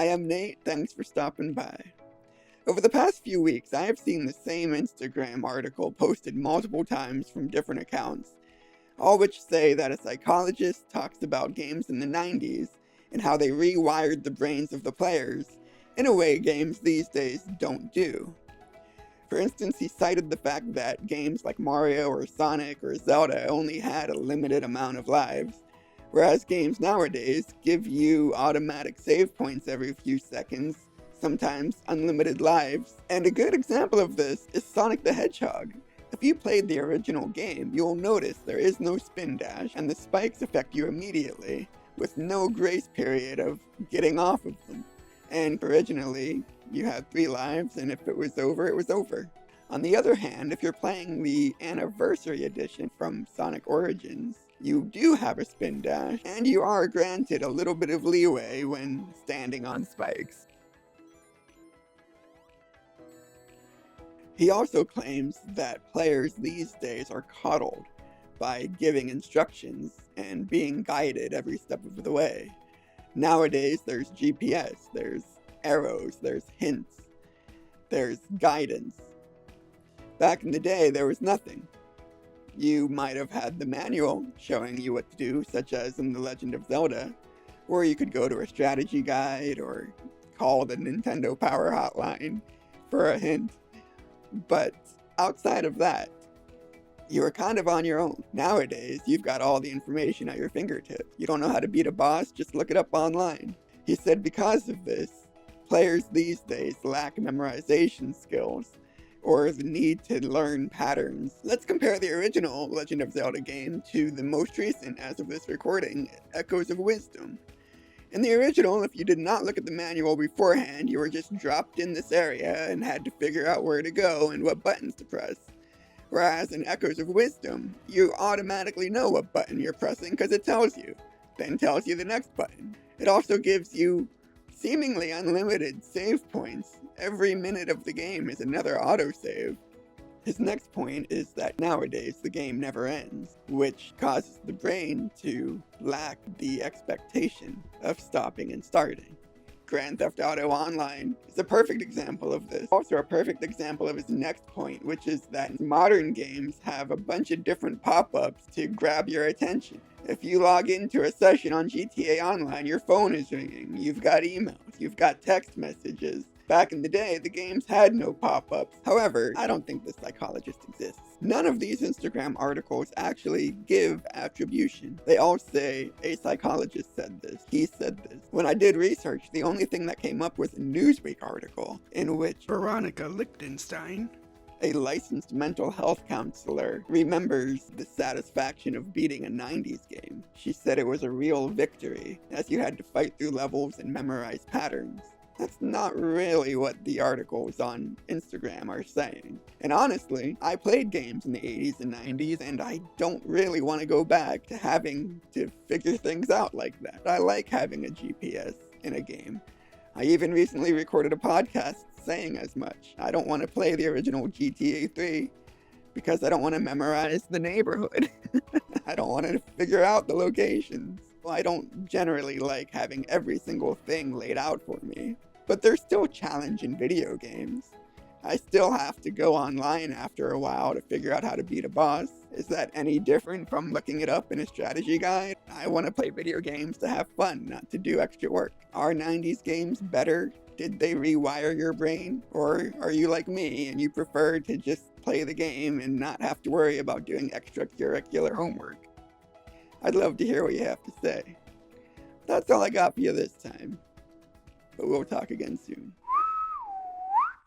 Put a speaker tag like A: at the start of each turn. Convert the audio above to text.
A: Hi, I'm Nate. Thanks for stopping by. Over the past few weeks, I have seen the same Instagram article posted multiple times from different accounts, all which say that a psychologist talks about games in the 90s and how they rewired the brains of the players in a way games these days don't do. For instance, he cited the fact that games like Mario or Sonic or Zelda only had a limited amount of lives, whereas games nowadays give you automatic save points every few seconds, sometimes unlimited lives. And a good example of this is Sonic the Hedgehog. If you played the original game, you'll notice there is no spin dash, and the spikes affect you immediately, with no grace period of getting off of them. And originally, you had 3 lives, and if it was over, it was over. On the other hand, if you're playing the Anniversary Edition from Sonic Origins, you do have a spin dash, and you are granted a little bit of leeway when standing on spikes. He also claims that players these days are coddled by giving instructions and being guided every step of the way. Nowadays, there's GPS, there's arrows, there's hints, there's guidance. Back in the day, there was nothing. You might have had the manual showing you what to do, such as in The Legend of Zelda, or you could go to a strategy guide or call the Nintendo Power Hotline for a hint. But outside of that, you were kind of on your own. Nowadays, you've got all the information at your fingertips. You don't know how to beat a boss, just look it up online. He said because of this, players these days lack memorization skills or the need to learn patterns. Let's compare the original Legend of Zelda game to the most recent, as of this recording, Echoes of Wisdom. In the original, if you did not look at the manual beforehand, you were just dropped in this area and had to figure out where to go and what buttons to press. Whereas in Echoes of Wisdom, you automatically know what button you're pressing because it tells you, then tells you the next button. It also gives you seemingly unlimited save points. Every minute of the game is another autosave. His next point is that nowadays the game never ends, which causes the brain to lack the expectation of stopping and starting. Grand Theft Auto Online is a perfect example of this. Also a perfect example of his next point, which is that modern games have a bunch of different pop-ups to grab your attention. If you log into a session on GTA Online, your phone is ringing, you've got emails, you've got text messages. Back in the day, the games had no pop-ups. However, I don't think the psychologist exists. None of these Instagram articles actually give attribution. They all say, a psychologist said this, he said this. When I did research, the only thing that came up was a Newsweek article in which Veronica Lichtenstein, a licensed mental health counselor, remembers the satisfaction of beating a 90s game. She said it was a real victory, as you had to fight through levels and memorize patterns. That's not really what the articles on Instagram are saying. And honestly, I played games in the 80s and 90s, and I don't really want to go back to having to figure things out like that. I like having a GPS in a game. I even recently recorded a podcast saying as much. I don't want to play the original GTA 3 because I don't want to memorize the neighborhood. I don't want to figure out the locations. I don't generally like having every single thing laid out for me. But there's still a challenge in video games. I still have to go online after a while to figure out how to beat a boss. Is that any different from looking it up in a strategy guide? I want to play video games to have fun, not to do extra work. Are 90s games better? Did they rewire your brain? Or are you like me and you prefer to just play the game and not have to worry about doing extracurricular homework? I'd love to hear what you have to say. That's all I got for you this time. But we'll talk again soon.